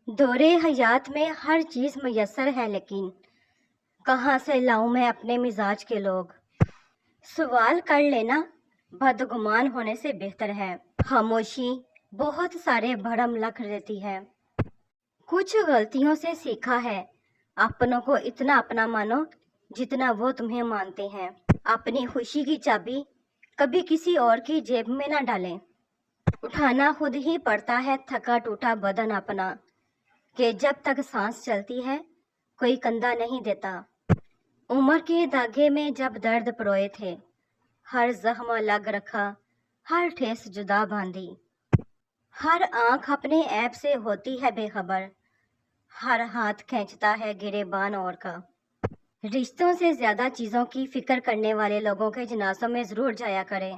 दौरे हयात में हर चीज मुयस्सर है, लेकिन कहाँ से लाऊं मैं अपने मिजाज के लोग। सवाल कर लेना बदगुमान होने से बेहतर है। खामोशी बहुत सारे भरम लख देती है। कुछ गलतियों से सीखा है, अपनों को इतना अपना मानो जितना वो तुम्हें मानते हैं। अपनी खुशी की चाबी कभी किसी और की जेब में ना डालें। उठाना खुद ही पड़ता है थका टूटा बदन अपना, कि जब तक सांस चलती है कोई कंधा नहीं देता। उम्र के धागे में जब दर्द परोए थे, हर जख्म अलग रखा, हर ठेस जुदा बांधी। हर आंख अपने ऐब से होती है बेखबर, हर हाथ खींचता है गिरेबान और का। रिश्तों से ज्यादा चीजों की फिक्र करने वाले लोगों के जनाजों में जरूर जाया करें।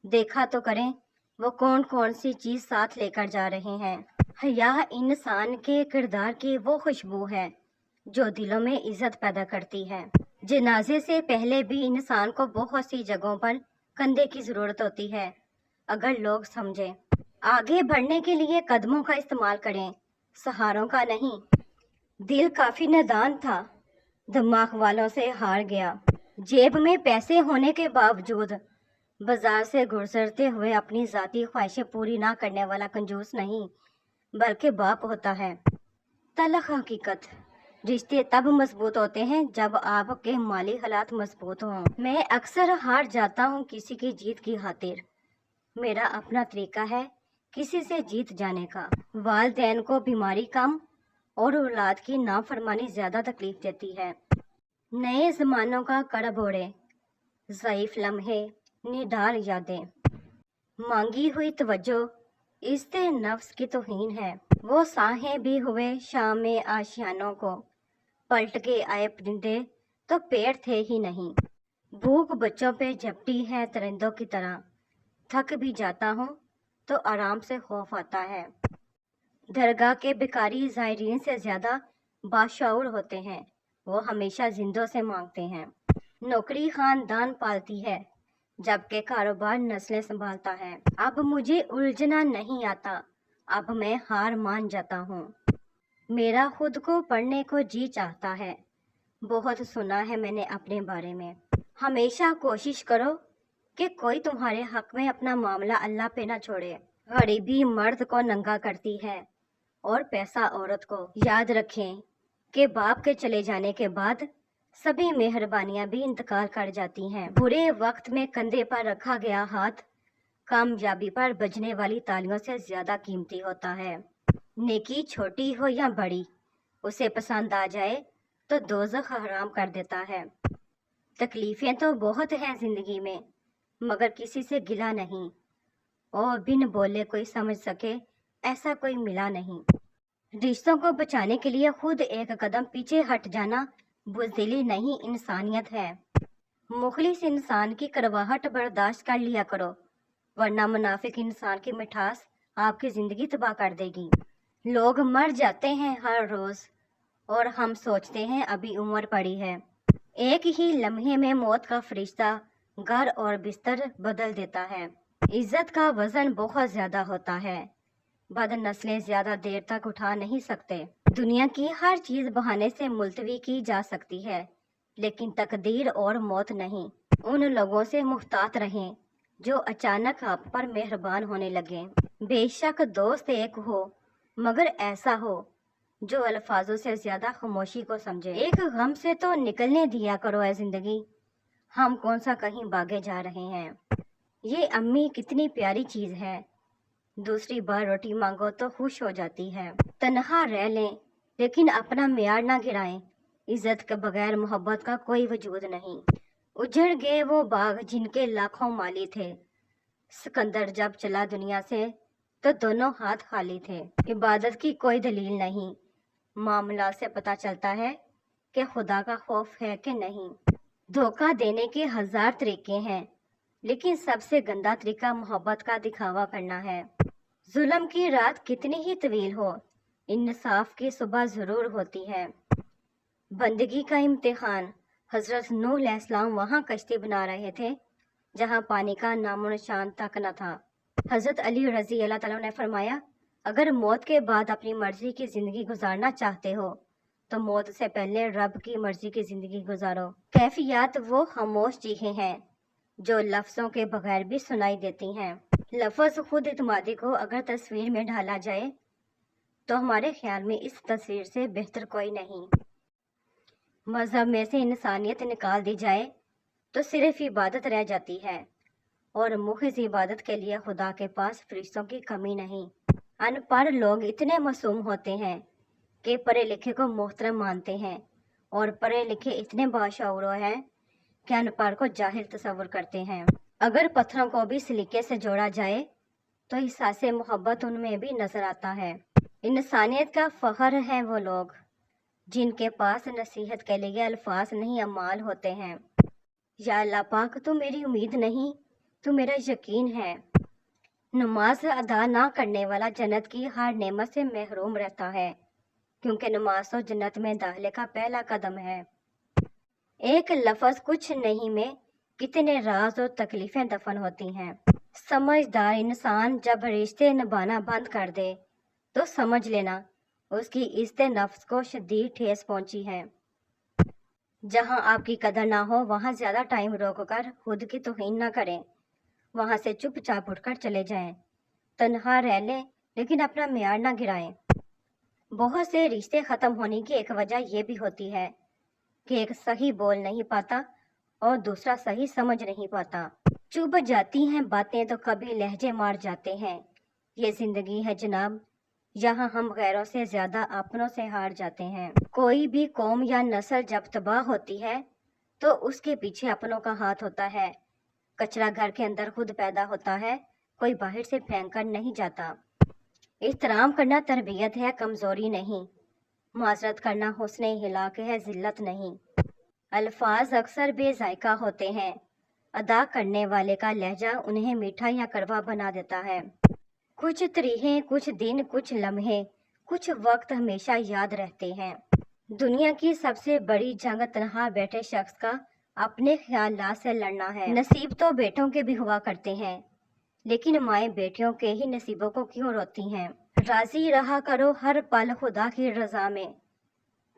देखा तो करें वो कौन कौन सी चीज साथ लेकर जा रहे हैं। हया इंसान के किरदार की वो खुशबू है जो दिलों में इज्जत पैदा करती है। जनाजे से पहले भी इंसान को बहुत सी जगहों पर कंधे की जरूरत होती है, अगर लोग समझें। आगे बढ़ने के लिए कदमों का इस्तेमाल करें, सहारों का नहीं। दिल काफी नादान था, दिमाग वालों से हार गया। जेब में पैसे होने के बावजूद बाजार से गुजरते हुए अपनी जाती ख्वाहिशें पूरी ना करने वाला कंजूस नहीं बल्कि बाप होता है। तलख हकीकत, रिश्ते तब मजबूत होते हैं जब आपके माली हालात मजबूत हों। मैं अक्सर हार जाता हूँ किसी की जीत की खातिर। मेरा अपना तरीका है किसी से जीत जाने का। वालिदैन को बीमारी कम और औलाद की नाफरमानी ज्यादा तकलीफ देती है। नए जमानों का कड़ब ओढ़े, ज़ईफ लम्हे, निडार यादें, मांगी हुई तवज्जो इस्ते नफ्स की तौहीन है। वो साहें भी हुए शाम में आशियानों को, पलट के आए परिंदे तो पेड़ थे ही नहीं। भूख बच्चों पे झपटी है परिंदों की तरह, थक भी जाता हूँ तो आराम से खौफ आता है। दरगाह के भिखारी ज़ायरीन से ज्यादा बाशऊर होते हैं, वो हमेशा जिंदों से मांगते हैं। नौकरी खानदान पालती है जबकि कारोबार नस्लें संभालता है। अब मुझे उलझना नहीं आता, अब मैं हार मान जाता हूँ। मेरा खुद को पढ़ने को जी चाहता है, बहुत सुना है मैंने अपने बारे में। हमेशा कोशिश करो कि कोई तुम्हारे हक में अपना मामला अल्लाह पे ना छोड़े। गरीबी मर्द को नंगा करती है और पैसा औरत को। याद रखें कि बाप के चले जाने के बाद सभी मेहरबानियां भी इंतकाल कर जाती हैं। बुरे वक्त में कंधे पर रखा गया हाथ कामयाबी पर बजने वाली तालियों से ज्यादा कीमती होता है। नेकी छोटी हो या बड़ी, उसे पसंद आ जाए तो दोज़ख हराम कर देता है। तकलीफें तो बहुत हैं जिंदगी में, मगर किसी से गिला नहीं, और बिन बोले कोई समझ सके ऐसा कोई मिला नहीं। रिश्तों को बचाने के लिए खुद एक कदम पीछे हट जाना बुज़दिली नहीं, इंसानियत है। मुखलिस इंसान की कड़वाहट बर्दाश्त कर लिया करो, वरना मुनाफिक इंसान की मिठास आपकी जिंदगी तबाह कर देगी। लोग मर जाते हैं हर रोज और हम सोचते हैं अभी उम्र पड़ी है। एक ही लम्हे में मौत का फरिश्ता घर और बिस्तर बदल देता है। इज्जत का वजन बहुत ज्यादा होता है, बदनस्लें ज्यादा देर तक उठा नहीं सकते। दुनिया की हर चीज बहाने से मुलतवी की जा सकती है, लेकिन तकदीर और मौत नहीं। उन लोगों से मुहतात रहें जो अचानक आप पर मेहरबान होने लगे। बेशक दोस्त एक हो, मगर ऐसा हो जो अल्फाजों से ज्यादा खामोशी को समझे। एक गम से तो निकलने दिया करो ऐ जिंदगी, हम कौन सा कहीं भागे जा रहे हैं। ये अम्मी कितनी प्यारी चीज है, दूसरी बार रोटी मांगो तो खुश हो जाती है। तन्हा रह लें लेकिन अपना मियार ना गिराएं, इज्जत के बगैर मोहब्बत का कोई वजूद नहीं। उजड़ गए वो बाग जिनके लाखों माली थे, सिकंदर जब चला दुनिया से तो दोनों हाथ खाली थे। इबादत की कोई दलील नहीं, मामला से पता चलता है कि खुदा का खौफ है कि नहीं। धोखा देने के 1000 तरीके हैं, लेकिन सबसे गंदा तरीका मोहब्बत का दिखावा करना है। जुल्म की रात कितनी ही तवील हो, इंसाफ की सुबह जरूर होती है। बंदगी का इम्तिहान, हजरत नूह अलैहिस्सलाम वहाँ कश्ती बना रहे थे जहाँ पानी का नामो निशान तक न था। हजरत अली रजी अल्लाह तआला ने फरमाया, अगर मौत के बाद अपनी मर्जी की जिंदगी गुजारना चाहते हो तो मौत से पहले रब की मर्जी की जिंदगी गुजारो। कैफियत वो खामोश चीखें हैं जो लफ्जों के बगैर भी सुनाई देती हैं। लफ्ज खुद इत्मादी को अगर तस्वीर में ढाला जाए तो हमारे ख्याल में इस तस्वीर से बेहतर कोई नहीं। मजहब में से इंसानियत निकाल दी जाए तो सिर्फ इबादत रह जाती है और मुखिस इबादत के लिए खुदा के पास फरिश्तों की कमी नहीं। अनपढ़ लोग इतने मासूम होते हैं कि पढ़े लिखे को मोहतरम मानते हैं और पढ़े लिखे इतने बाशऊर हैं कि अनपढ़ को जाहिल तस्वर करते हैं। अगर पत्थरों को भी सलीके से जोड़ा जाए तो एहसास मोहब्बत उनमें भी नजर आता है। इंसानियत का फख्र है वो लोग जिनके पास नसीहत के लिए अल्फाज नहीं अमाल होते हैं। या अल्लाह पाक तू मेरी उम्मीद नहीं तू मेरा यकीन है। नमाज अदा ना करने वाला जन्नत की हर नेमत से महरूम रहता है क्योंकि नमाज तो जन्नत में दाखिले का पहला कदम है। एक लफ्ज कुछ नहीं में कितने राज और तकलीफें दफन होती हैं। समझदार इंसान जब रिश्ते निभाना बंद कर दे तो समझ लेना उसकी इज्जत नफ्स को शदीद ठेस पहुंची है। जहां आपकी कदर ना हो वहां ज्यादा टाइम रोककर खुद की तौहीन ना करें, वहां से चुपचाप उठकर चले जाएं। तन्हा रह लें लेकिन अपना मियार ना गिराएं। बहुत से रिश्ते खत्म होने की एक वजह यह भी होती है कि एक सही बोल नहीं पाता और दूसरा सही समझ नहीं पाता। चुभ जाती हैं बातें तो कभी लहजे मार जाते हैं। ये जिंदगी है जनाब, यहाँ हम गैरों से ज्यादा अपनों से हार जाते हैं। कोई भी कौम या नस्ल जब तबाह होती है तो उसके पीछे अपनों का हाथ होता है। कचरा घर के अंदर खुद पैदा होता है, कोई बाहर से फेंक कर नहीं जाता। एहतराम करना तरबियत है, कमजोरी नहीं। माजरत करना हुस्न हिलाक है, जिल्लत नहीं। अल्फाज अक्सर बेजायका होते हैं, अदा करने वाले का लहजा उन्हें मीठा या कड़वा बना देता है। कुछ तरीहे, कुछ दिन, कुछ लम्हे, कुछ वक्त हमेशा याद रहते हैं। दुनिया की सबसे बड़ी जंग तन्हा बैठे शख्स का अपने ख्यालात से लड़ना है। नसीब तो बेटों के भी हुआ करते हैं लेकिन माएँ बेटियों के ही नसीबों को क्यों रोती हैं। राजी रहा करो हर पल खुदा की रजा में,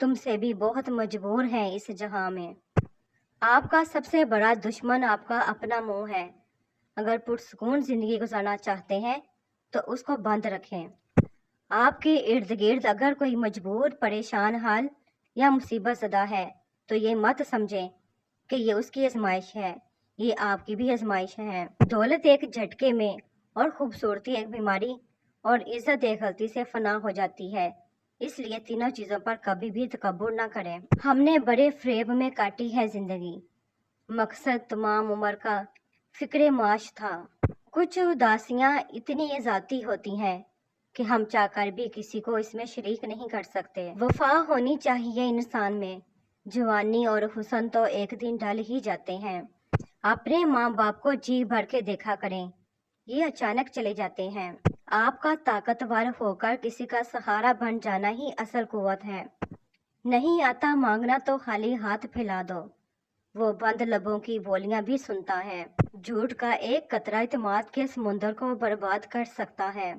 तुमसे भी बहुत मजबूर हैं इस जहां में। आपका सबसे बड़ा दुश्मन आपका अपना मुंह है। अगर पुरसुकून जिंदगी गुजारना चाहते हैं तो उसको बंद रखें। आपके इर्द गिर्द अगर कोई मजबूर, परेशान हाल या मुसीबत ज़दा है तो ये मत समझें कि ये उसकी आजमाइश है, ये आपकी भी आजमाइश है। दौलत एक झटके में और खूबसूरती एक बीमारी और इज्जत एक गलती से फना हो जाती है। इसलिए तीनों चीज़ों पर कभी भी तकब्बुर ना करें। हमने बड़े फ्रेब में काटी है जिंदगी, मकसद तमाम उम्र का फिक्रे माश था। कुछ उदासियाँ इतनी ज़ाती होती हैं कि हम चाहकर भी किसी को इसमें शरीक नहीं कर सकते। वफा होनी चाहिए इंसान में, जवानी और हुस्न तो एक दिन ढल ही जाते हैं। अपने माँ बाप को जी भर के देखा करें, ये अचानक चले जाते हैं। आपका ताकतवर होकर किसी का सहारा बन जाना ही असल कुव्वत है। नहीं आता मांगना तो खाली हाथ फैला दो, वो बंद लबों की बोलियां भी सुनता है। झूठ का एक कतरा इत्मीनान के समुंदर को बर्बाद कर सकता है।